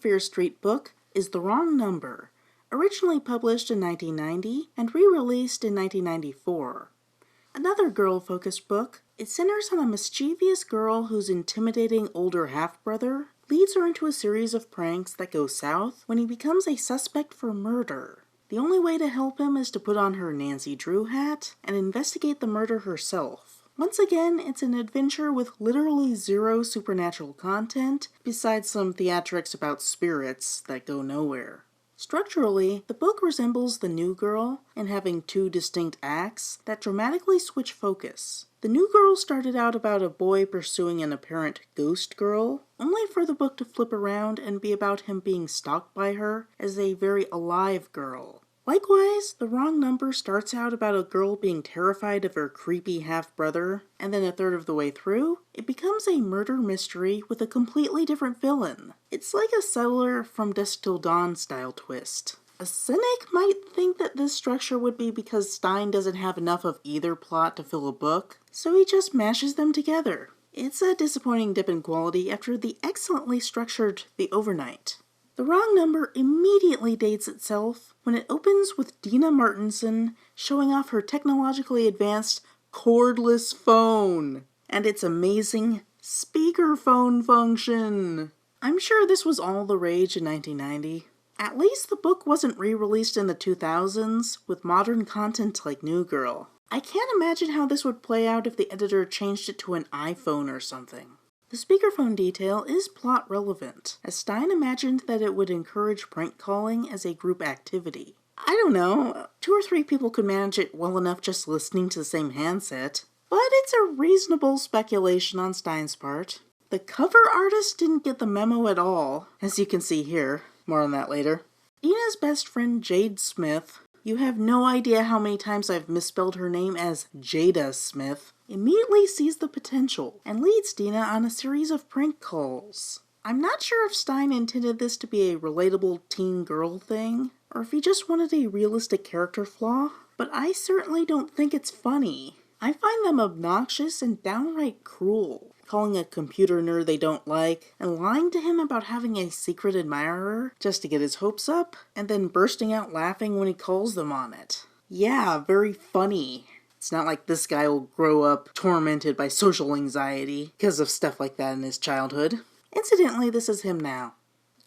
Fear Street book is The Wrong Number, originally published in 1990 and re-released in 1994. Another girl-focused book, it centers on a mischievous girl whose intimidating older half-brother leads her into a series of pranks that go south when he becomes a suspect for murder. The only way to help him is to put on her Nancy Drew hat and investigate the murder herself. Once again, it's an adventure with literally zero supernatural content, besides some theatrics about spirits that go nowhere. Structurally, the book resembles The New Girl in having two distinct acts that dramatically switch focus. The New Girl started out about a boy pursuing an apparent ghost girl, only for the book to flip around and be about him being stalked by her as a very alive girl. Likewise, The Wrong Number starts out about a girl being terrified of her creepy half-brother, and then a third of the way through, it becomes a murder mystery with a completely different villain. It's like a Settler from Dusk Till Dawn style twist. A cynic might think that this structure would be because Stine doesn't have enough of either plot to fill a book, so he just mashes them together. It's a disappointing dip in quality after the excellently structured The Overnight. The Wrong Number immediately dates itself when it opens with Dina Martinson showing off her technologically advanced cordless phone and its amazing speakerphone function. I'm sure this was all the rage in 1990. At least the book wasn't re-released in the 2000s with modern content like New Girl. I can't imagine how this would play out if the editor changed it to an iPhone or something. The speakerphone detail is plot relevant, as Stine imagined that it would encourage prank calling as a group activity. I don't know, 2 or 3 people could manage it well enough just listening to the same handset, but it's a reasonable speculation on Stine's part. The cover artist didn't get the memo at all, as you can see here. More on that later. Dina's best friend Jade Smith, you have no idea how many times I've misspelled her name as Jada Smith, immediately sees the potential and leads Dina on a series of prank calls. I'm not sure if Stine intended this to be a relatable teen girl thing, or if he just wanted a realistic character flaw, but I certainly don't think it's funny. I find them obnoxious and downright cruel, calling a computer nerd they don't like, and lying to him about having a secret admirer just to get his hopes up, and then bursting out laughing when he calls them on it. Yeah, very funny. It's not like this guy will grow up tormented by social anxiety because of stuff like that in his childhood. Incidentally, this is him now.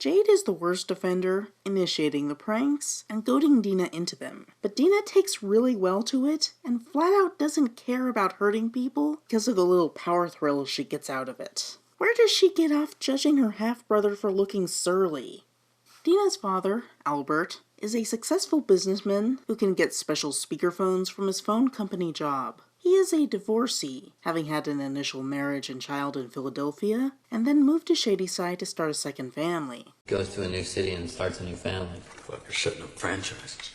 Jade is the worst offender, initiating the pranks and goading Dina into them. But Dina takes really well to it and flat out doesn't care about hurting people because of the little power thrill she gets out of it. Where does she get off judging her half-brother for looking surly? Dina's father, Albert, is a successful businessman who can get special speakerphones from his phone company job. He is a divorcee, having had an initial marriage and child in Philadelphia, and then moved to Shadyside to start a second family. Goes to a new city and starts a new family. Fucker setting up franchises.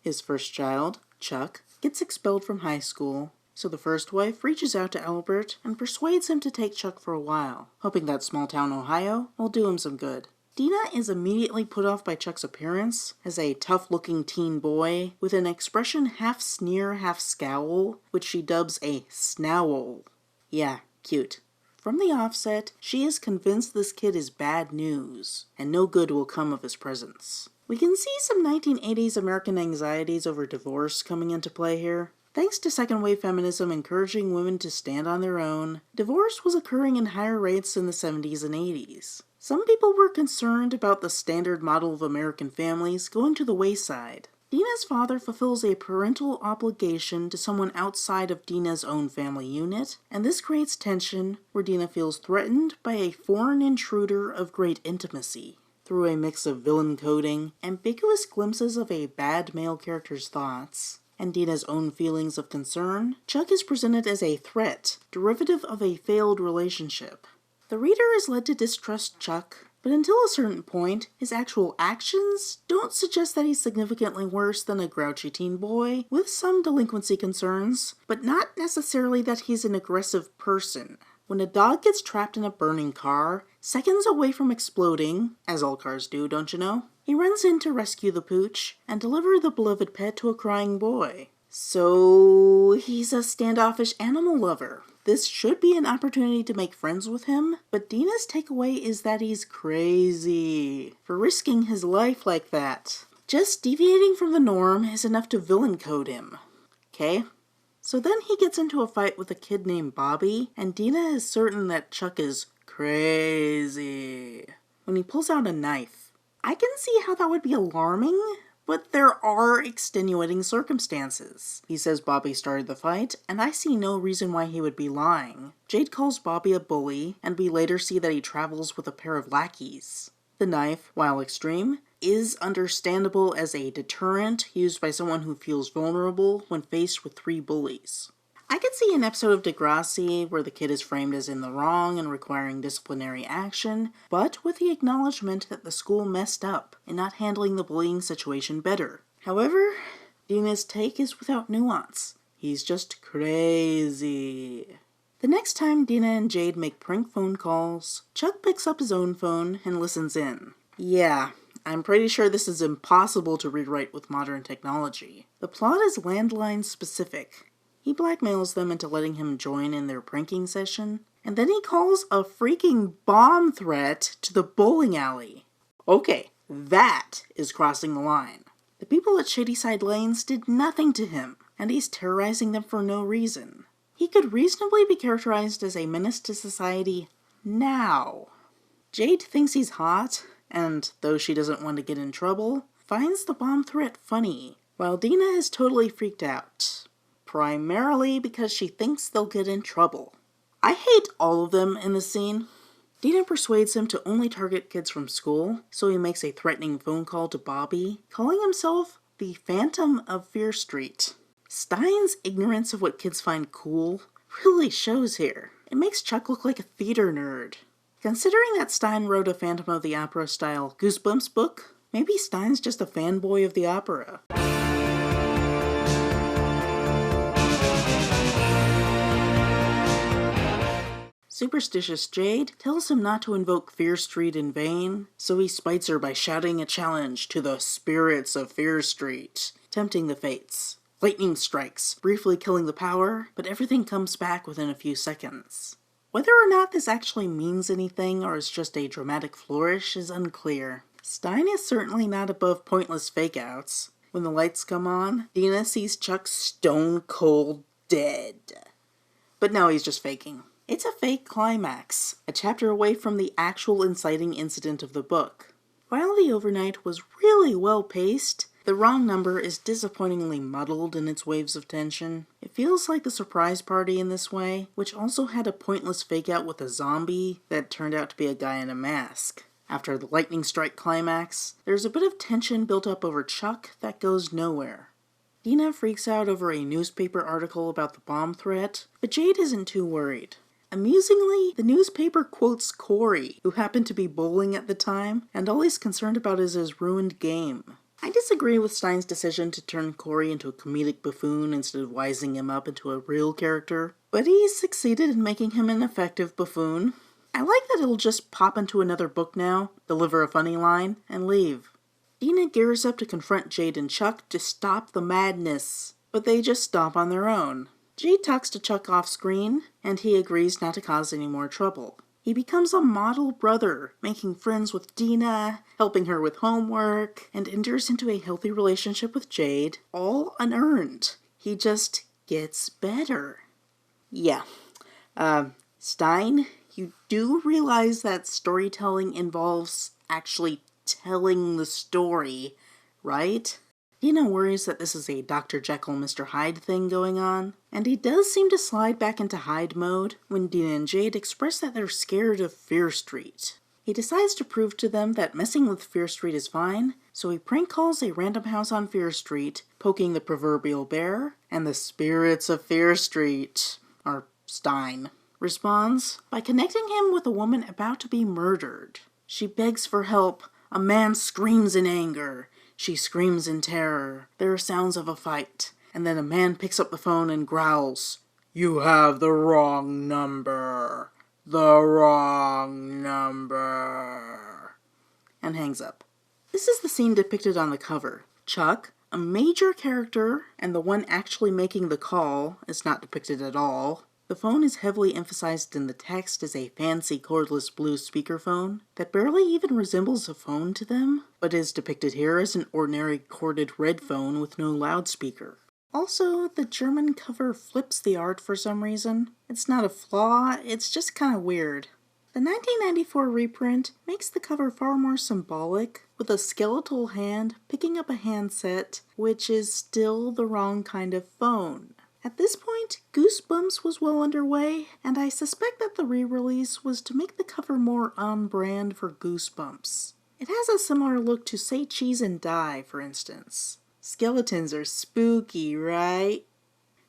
His first child, Chuck, gets expelled from high school, so the first wife reaches out to Albert and persuades him to take Chuck for a while, hoping that small-town Ohio will do him some good. Dina is immediately put off by Chuck's appearance as a tough-looking teen boy with an expression half sneer, half scowl, which she dubs a snowl. Yeah, cute. From the offset, she is convinced this kid is bad news, and no good will come of his presence. We can see some 1980s American anxieties over divorce coming into play here. Thanks to second-wave feminism encouraging women to stand on their own, divorce was occurring in higher rates in the 70s and 80s. Some people were concerned about the standard model of American families going to the wayside. Dina's father fulfills a parental obligation to someone outside of Dina's own family unit, and this creates tension where Dina feels threatened by a foreign intruder of great intimacy. Through a mix of villain coding, ambiguous glimpses of a bad male character's thoughts, and Dina's own feelings of concern, Chuck is presented as a threat, derivative of a failed relationship. The reader is led to distrust Chuck, but until a certain point, his actual actions don't suggest that he's significantly worse than a grouchy teen boy with some delinquency concerns, but not necessarily that he's an aggressive person. When a dog gets trapped in a burning car, seconds away from exploding, as all cars do, don't you know, he runs in to rescue the pooch and deliver the beloved pet to a crying boy. So he's a standoffish animal lover. This should be an opportunity to make friends with him, but Dina's takeaway is that he's crazy for risking his life like that. Just deviating from the norm is enough to villain code him. Okay? So then he gets into a fight with a kid named Bobby, and Dina is certain that Chuck is crazy when he pulls out a knife. I can see how that would be alarming, but there are extenuating circumstances. He says Bobby started the fight, and I see no reason why he would be lying. Jade calls Bobby a bully, and we later see that he travels with a pair of lackeys. The knife, while extreme, is understandable as a deterrent used by someone who feels vulnerable when faced with 3 bullies. I could see an episode of Degrassi where the kid is framed as in the wrong and requiring disciplinary action, but with the acknowledgement that the school messed up in not handling the bullying situation better. However, Dina's take is without nuance. He's just crazy. The next time Dina and Jade make prank phone calls, Chuck picks up his own phone and listens in. Yeah, I'm pretty sure this is impossible to rewrite with modern technology. The plot is landline specific. He blackmails them into letting him join in their pranking session, and then he calls a freaking bomb threat to the bowling alley. Okay, that is crossing the line. The people at Shadyside Lanes did nothing to him, and he's terrorizing them for no reason. He could reasonably be characterized as a menace to society now. Jade thinks he's hot, and though she doesn't want to get in trouble, finds the bomb threat funny, while Dina is totally freaked out. Primarily because she thinks they'll get in trouble. I hate all of them in this scene. Dina persuades him to only target kids from school, so he makes a threatening phone call to Bobby, calling himself the Phantom of Fear Street. Stine's ignorance of what kids find cool really shows here. It makes Chuck look like a theater nerd. Considering that Stine wrote a Phantom of the Opera style Goosebumps book, maybe Stine's just a fanboy of the opera. Superstitious Jade tells him not to invoke Fear Street in vain, so he spites her by shouting a challenge to the spirits of Fear Street, tempting the fates. Lightning strikes, briefly killing the power, but everything comes back within a few seconds. Whether or not this actually means anything or is just a dramatic flourish is unclear. Stine is certainly not above pointless fake-outs. When the lights come on, Dina sees Chuck stone cold dead. But no, he's just faking. It's a fake climax, a chapter away from the actual inciting incident of the book. While the overnight was really well paced, the wrong number is disappointingly muddled in its waves of tension. It feels like the surprise party in this way, which also had a pointless fake-out with a zombie that turned out to be a guy in a mask. After the lightning strike climax, there's a bit of tension built up over Chuck that goes nowhere. Dina freaks out over a newspaper article about the bomb threat, but Jade isn't too worried. Amusingly, the newspaper quotes Corey, who happened to be bowling at the time, and all he's concerned about is his ruined game. I disagree with Stine's decision to turn Corey into a comedic buffoon instead of wising him up into a real character, but he succeeded in making him an effective buffoon. I like that it'll just pop into another book now, deliver a funny line, and leave. Dina gears up to confront Jade and Chuck to stop the madness, but they just stop on their own. Jade talks to Chuck off-screen, and he agrees not to cause any more trouble. He becomes a model brother, making friends with Dina, helping her with homework, and enters into a healthy relationship with Jade, all unearned. He just gets better. Yeah. Stine, you do realize that storytelling involves actually telling the story, right? Dina worries that this is a Dr. Jekyll, Mr. Hyde thing going on, and he does seem to slide back into Hyde mode when Dina and Jade express that they're scared of Fear Street. He decides to prove to them that messing with Fear Street is fine, so he prank calls a random house on Fear Street, poking the proverbial bear, and the spirits of Fear Street, or Stine, responds by connecting him with a woman about to be murdered. She begs for help. A man screams in anger. She screams in terror. There are sounds of a fight. And then a man picks up the phone and growls, "You have the wrong number. The wrong number." And hangs up. This is the scene depicted on the cover. Chuck, a major character, and the one actually making the call, is not depicted at all. The phone is heavily emphasized in the text as a fancy cordless blue speakerphone that barely even resembles a phone to them, but is depicted here as an ordinary corded red phone with no loudspeaker. Also, the German cover flips the art for some reason. It's not a flaw, it's just kind of weird. The 1994 reprint makes the cover far more symbolic, with a skeletal hand picking up a handset, which is still the wrong kind of phone. At this point, Goosebumps was well underway, and I suspect that the re-release was to make the cover more on-brand for Goosebumps. It has a similar look to Say Cheese and Die, for instance. Skeletons are spooky, right?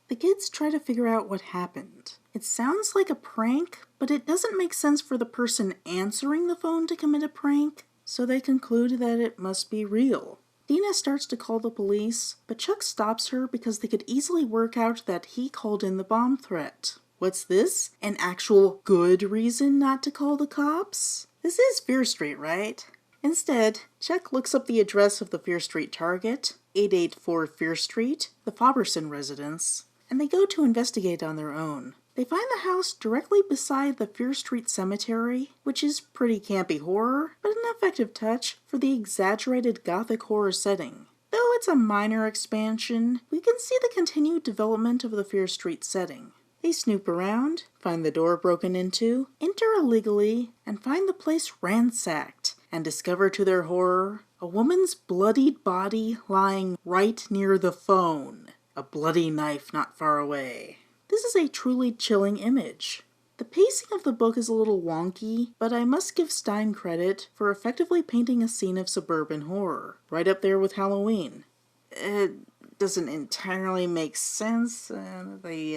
The kids try to figure out what happened. It sounds like a prank, but it doesn't make sense for the person answering the phone to commit a prank, so they conclude that it must be real. Dina starts to call the police, but Chuck stops her because they could easily work out that he called in the bomb threat. What's this? An actual good reason not to call the cops? This is Fear Street, right? Instead, Chuck looks up the address of the Fear Street target, 884 Fear Street, the Faberson residence, and they go to investigate on their own. They find the house directly beside the Fear Street Cemetery, which is pretty campy horror, but an effective touch for the exaggerated gothic horror setting. Though it's a minor expansion, we can see the continued development of the Fear Street setting. They snoop around, find the door broken into, enter illegally, and find the place ransacked, and discover to their horror a woman's bloodied body lying right near the phone. A bloody knife not far away. This is a truly chilling image. The pacing of the book is a little wonky, but I must give Stine credit for effectively painting a scene of suburban horror, right up there with Halloween. It doesn't entirely make sense. They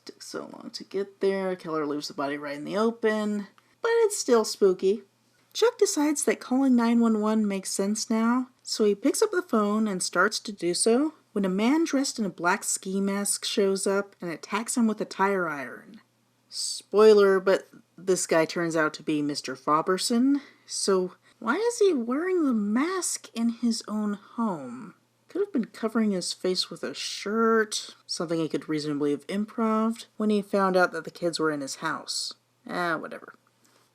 took so long to get there. Killer leaves the body right in the open, but it's still spooky. Chuck decides that calling 911 makes sense now, so he picks up the phone and starts to do so when a man dressed in a black ski mask shows up and attacks him with a tire iron. Spoiler, but this guy turns out to be Mr. Faberson, so why is he wearing the mask in his own home? Could have been covering his face with a shirt, something he could reasonably have improv'd when he found out that the kids were in his house. Whatever.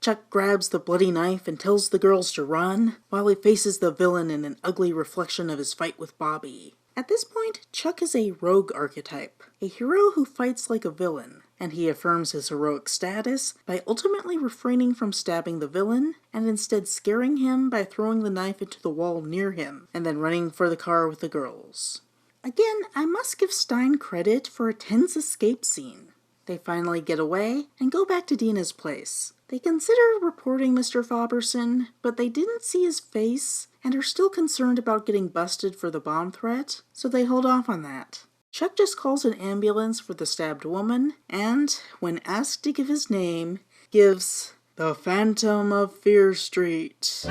Chuck grabs the bloody knife and tells the girls to run, while he faces the villain in an ugly reflection of his fight with Bobby. At this point, Chuck is a rogue archetype, a hero who fights like a villain, and he affirms his heroic status by ultimately refraining from stabbing the villain, and instead scaring him by throwing the knife into the wall near him, and then running for the car with the girls. Again, I must give Stine credit for a tense escape scene. They finally get away and go back to Dina's place. They consider reporting Mr. Faberson, but they didn't see his face and are still concerned about getting busted for the bomb threat, so they hold off on that. Chuck just calls an ambulance for the stabbed woman, and, when asked to give his name, gives the Phantom of Fear Street.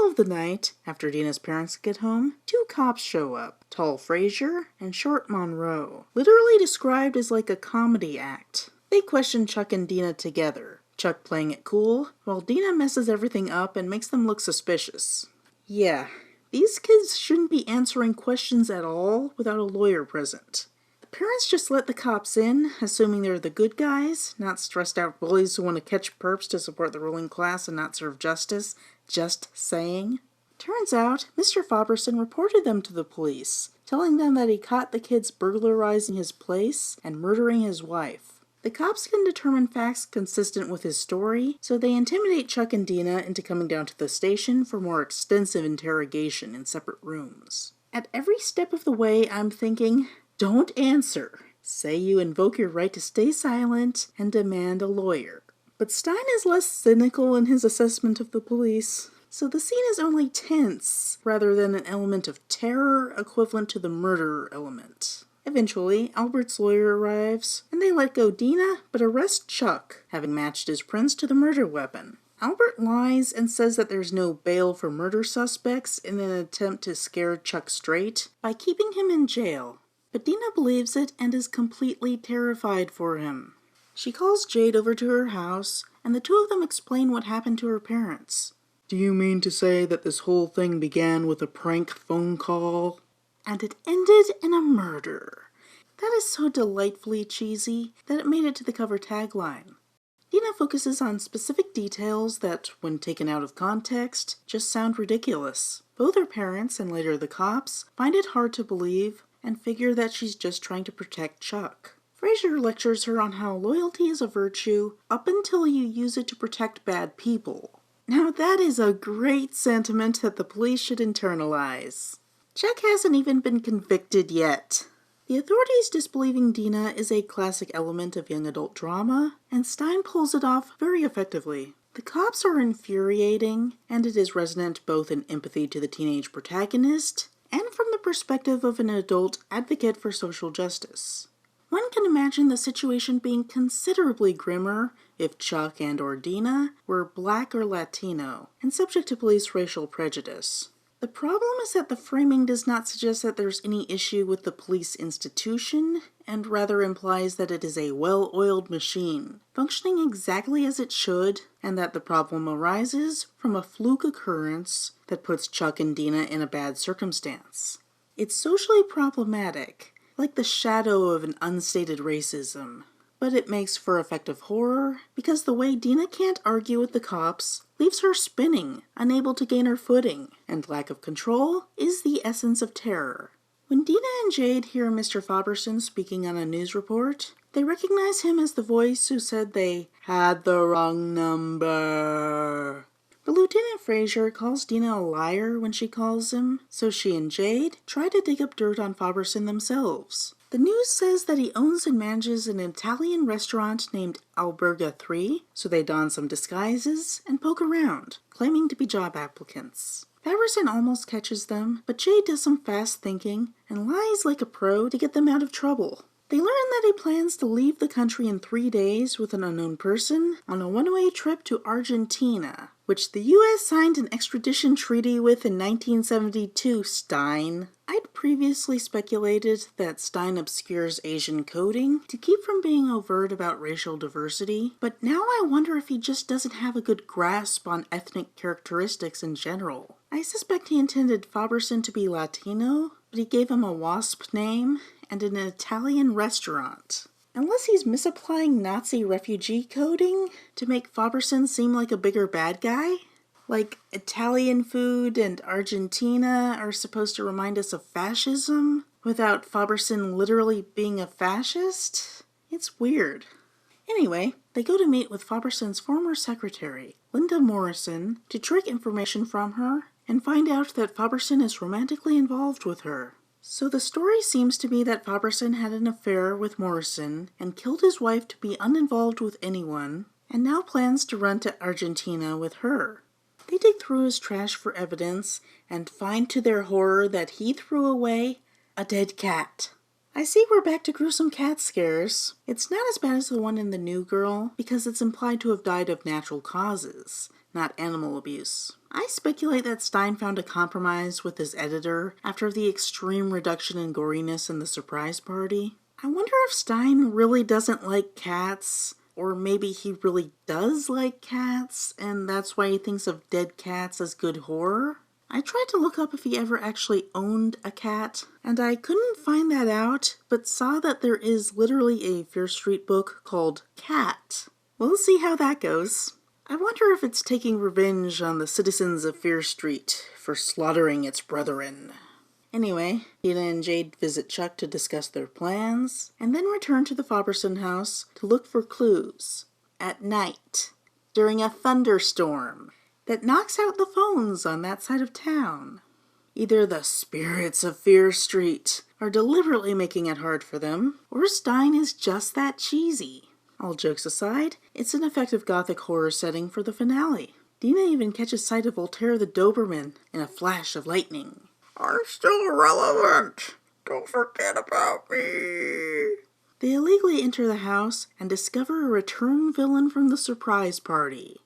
Of the night, after Dina's parents get home, two cops show up, Tall Frazier and Short Monroe, literally described as like a comedy act. They question Chuck and Dina together, Chuck playing it cool, while Dina messes everything up and makes them look suspicious. Yeah, these kids shouldn't be answering questions at all without a lawyer present. The parents just let the cops in, assuming they're the good guys, not stressed out bullies who want to catch perps to support the ruling class and not serve justice. Just saying. Turns out, Mr. Faberson reported them to the police, telling them that he caught the kids burglarizing his place and murdering his wife. The cops can determine facts consistent with his story, so they intimidate Chuck and Dina into coming down to the station for more extensive interrogation in separate rooms. At every step of the way, I'm thinking, don't answer. Say you invoke your right to stay silent and demand a lawyer. But Stine is less cynical in his assessment of the police, so the scene is only tense, rather than an element of terror equivalent to the murder element. Eventually, Albert's lawyer arrives, and they let go Dina, but arrest Chuck, having matched his prints to the murder weapon. Albert lies and says that there's no bail for murder suspects in an attempt to scare Chuck straight by keeping him in jail. But Dina believes it and is completely terrified for him. She calls Jade over to her house, and the two of them explain what happened to her parents. Do you mean to say that this whole thing began with a prank phone call? And it ended in a murder. That is so delightfully cheesy that it made it to the cover tagline. Dina focuses on specific details that, when taken out of context, just sound ridiculous. Both her parents, and later the cops, find it hard to believe and figure that she's just trying to protect Chuck. Frasier lectures her on how loyalty is a virtue up until you use it to protect bad people. Now that is a great sentiment that the police should internalize. Chuck hasn't even been convicted yet. The authorities disbelieving Dina is a classic element of young adult drama, and Stine pulls it off very effectively. The cops are infuriating, and it is resonant both in empathy to the teenage protagonist and from the perspective of an adult advocate for social justice. One can imagine the situation being considerably grimmer if Chuck and/or Dina were Black or Latino and subject to police racial prejudice. The problem is that the framing does not suggest that there's any issue with the police institution, and rather implies that it is a well-oiled machine, functioning exactly as it should, and that the problem arises from a fluke occurrence that puts Chuck and Dina in a bad circumstance. It's socially problematic, like the shadow of an unstated racism, but it makes for effective horror because the way Dina can't argue with the cops leaves her spinning, unable to gain her footing, and lack of control is the essence of terror. When Dina and Jade hear Mr. Faberson speaking on a news report, they recognize him as the voice who said they had the wrong number. But Lieutenant Frasier calls Dina a liar when she calls him, so she and Jade try to dig up dirt on Faberson themselves. The news says that he owns and manages an Italian restaurant named Alberga 3, so they don some disguises and poke around, claiming to be job applicants. Faberson almost catches them, but Jade does some fast thinking and lies like a pro to get them out of trouble. They learn that he plans to leave the country in 3 days with an unknown person on a one-way trip to Argentina, which the U.S. signed an extradition treaty with in 1972, Stine. I'd previously speculated that Stine obscures Asian coding to keep from being overt about racial diversity, but now I wonder if he just doesn't have a good grasp on ethnic characteristics in general. I suspect he intended Faberson to be Latino, but he gave him a WASP name and an Italian restaurant. Unless he's misapplying Nazi refugee coding to make Faberson seem like a bigger bad guy? Like Italian food and Argentina are supposed to remind us of fascism, without Faberson literally being a fascist? It's weird. Anyway, they go to meet with Faberson's former secretary, Linda Morrison, to trick information from her and find out that Faberson is romantically involved with her. So the story seems to be that Faberson had an affair with Morrison and killed his wife to be uninvolved with anyone, and now plans to run to Argentina with her. They dig through his trash for evidence and find to their horror that he threw away a dead cat. I see we're back to gruesome cat scares. It's not as bad as the one in The New Girl because it's implied to have died of natural causes, not animal abuse. I speculate that Stine found a compromise with his editor after the extreme reduction in goriness in the surprise party. I wonder if Stine really doesn't like cats, or maybe he really does like cats, and that's why he thinks of dead cats as good horror. I tried to look up if he ever actually owned a cat, and I couldn't find that out, but saw that there is literally a Fear Street book called Cat. We'll see how that goes. I wonder if it's taking revenge on the citizens of Fear Street for slaughtering its brethren. Anyway, Dina and Jade visit Chuck to discuss their plans, and then return to the Faberson house to look for clues. At night, during a thunderstorm that knocks out the phones on that side of town. Either the spirits of Fear Street are deliberately making it hard for them, or Stine is just that cheesy. All jokes aside, it's an effective gothic horror setting for the finale. Dina even catches sight of Voltaire the Doberman in a flash of lightning. I'm still relevant. Don't forget about me. They illegally enter the house and discover a return villain from the surprise party.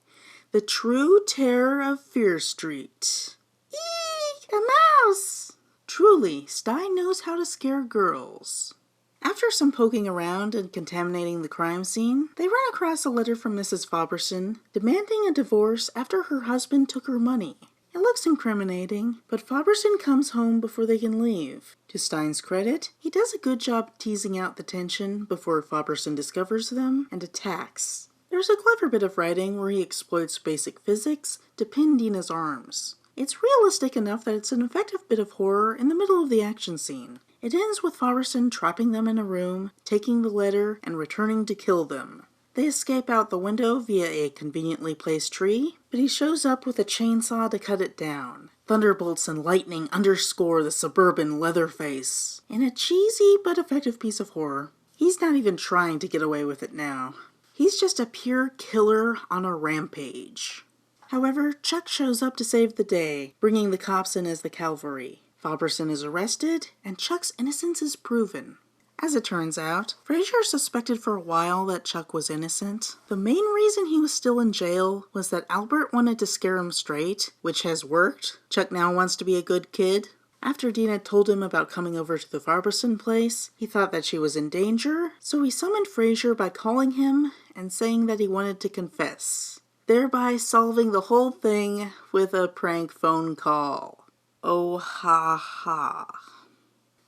The true terror of Fear Street. Eek! A mouse! Truly, Stine knows how to scare girls. After some poking around and contaminating the crime scene, they run across a letter from Mrs. Faberson demanding a divorce after her husband took her money. It looks incriminating, but Faberson comes home before they can leave. To Stine's credit, he does a good job teasing out the tension before Faberson discovers them and attacks. There's a clever bit of writing where he exploits basic physics to pin Dina's arms. It's realistic enough that it's an effective bit of horror in the middle of the action scene. It ends with Faberson trapping them in a room, taking the letter, and returning to kill them. They escape out the window via a conveniently placed tree, but he shows up with a chainsaw to cut it down. Thunderbolts and lightning underscore the suburban Leatherface in a cheesy but effective piece of horror. He's not even trying to get away with it now. He's just a pure killer on a rampage. However, Chuck shows up to save the day, bringing the cops in as the cavalry. Faberson is arrested, and Chuck's innocence is proven. As it turns out, Frazier suspected for a while that Chuck was innocent. The main reason he was still in jail was that Albert wanted to scare him straight, which has worked. Chuck now wants to be a good kid. After Dina told him about coming over to the Faberson place, he thought that she was in danger, so he summoned Frazier by calling him and saying that he wanted to confess, thereby solving the whole thing with a prank phone call. Oh ha ha.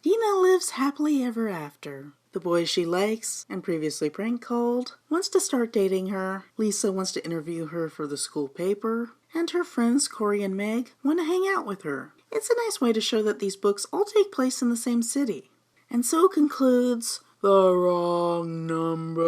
Dina lives happily ever after. The boy she likes, and previously prank called, wants to start dating her. Lisa wants to interview her for the school paper. And her friends Corey and Meg want to hang out with her. It's a nice way to show that these books all take place in the same city. And so concludes The Wrong Number.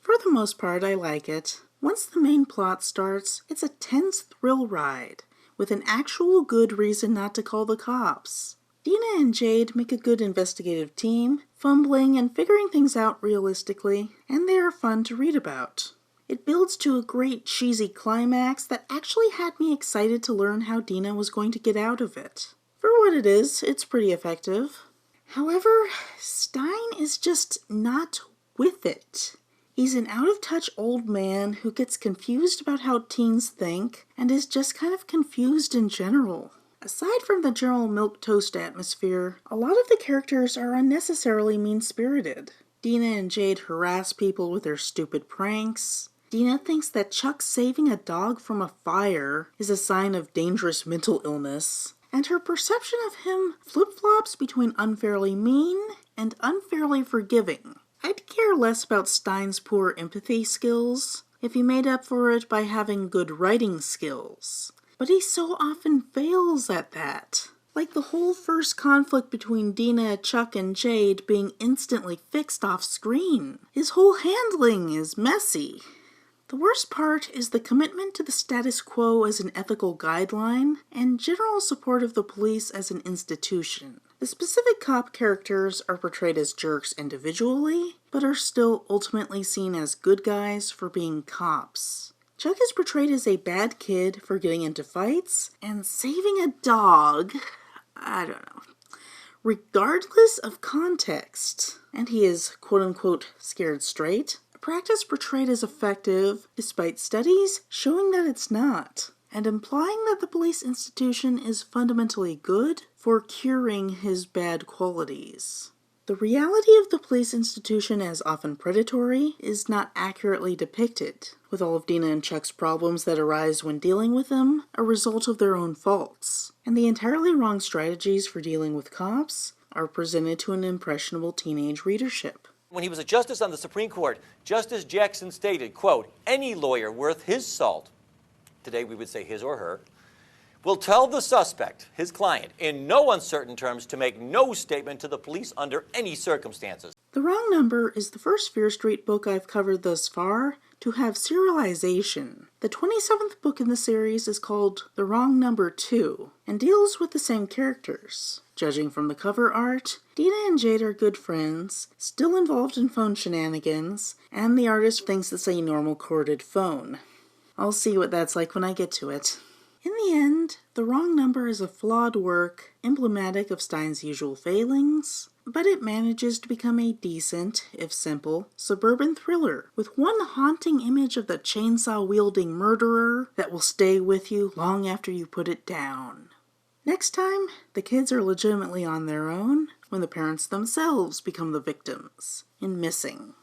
For the most part, I like it. Once the main plot starts, it's a tense thrill ride, with an actual good reason not to call the cops. Dina and Jade make a good investigative team, fumbling and figuring things out realistically, and they are fun to read about. It builds to a great cheesy climax that actually had me excited to learn how Dina was going to get out of it. For what it is, it's pretty effective. However, Stine is just not with it. He's an out-of-touch old man who gets confused about how teens think and is just kind of confused in general. Aside from the general milquetoast atmosphere, a lot of the characters are unnecessarily mean-spirited. Dina and Jade harass people with their stupid pranks. Dina thinks that Chuck saving a dog from a fire is a sign of dangerous mental illness, and her perception of him flip-flops between unfairly mean and unfairly forgiving. I'd care less about Stine's poor empathy skills if he made up for it by having good writing skills. But he so often fails at that. Like the whole first conflict between Dina, Chuck, and Jade being instantly fixed off screen. His whole handling is messy. The worst part is the commitment to the status quo as an ethical guideline and general support of the police as an institution. The specific cop characters are portrayed as jerks individually, but are still ultimately seen as good guys for being cops. Chuck is portrayed as a bad kid for getting into fights and saving a dog, I don't know, regardless of context. And he is quote-unquote scared straight. A practice portrayed as effective, despite studies showing that it's not, and implying that the police institution is fundamentally good for curing his bad qualities. The reality of the police institution as often predatory is not accurately depicted, with all of Dina and Chuck's problems that arise when dealing with them a result of their own faults, and the entirely wrong strategies for dealing with cops are presented to an impressionable teenage readership. When he was a justice on the Supreme Court, Justice Jackson stated, quote, "Any lawyer worth his salt," today we would say his or her, "will tell the suspect, his client, in no uncertain terms to make no statement to the police under any circumstances." The Wrong Number is the first Fear Street book I've covered thus far to have serialization. The 27th book in the series is called The Wrong Number 2 and deals with the same characters. Judging from the cover art, Dina and Jade are good friends, still involved in phone shenanigans, and the artist thinks it's a normal corded phone. I'll see what that's like when I get to it. In the end, The Wrong Number is a flawed work, emblematic of Stine's usual failings, but it manages to become a decent, if simple, suburban thriller with one haunting image of the chainsaw-wielding murderer that will stay with you long after you put it down. Next time, the kids are legitimately on their own, when the parents themselves become the victims in Missing.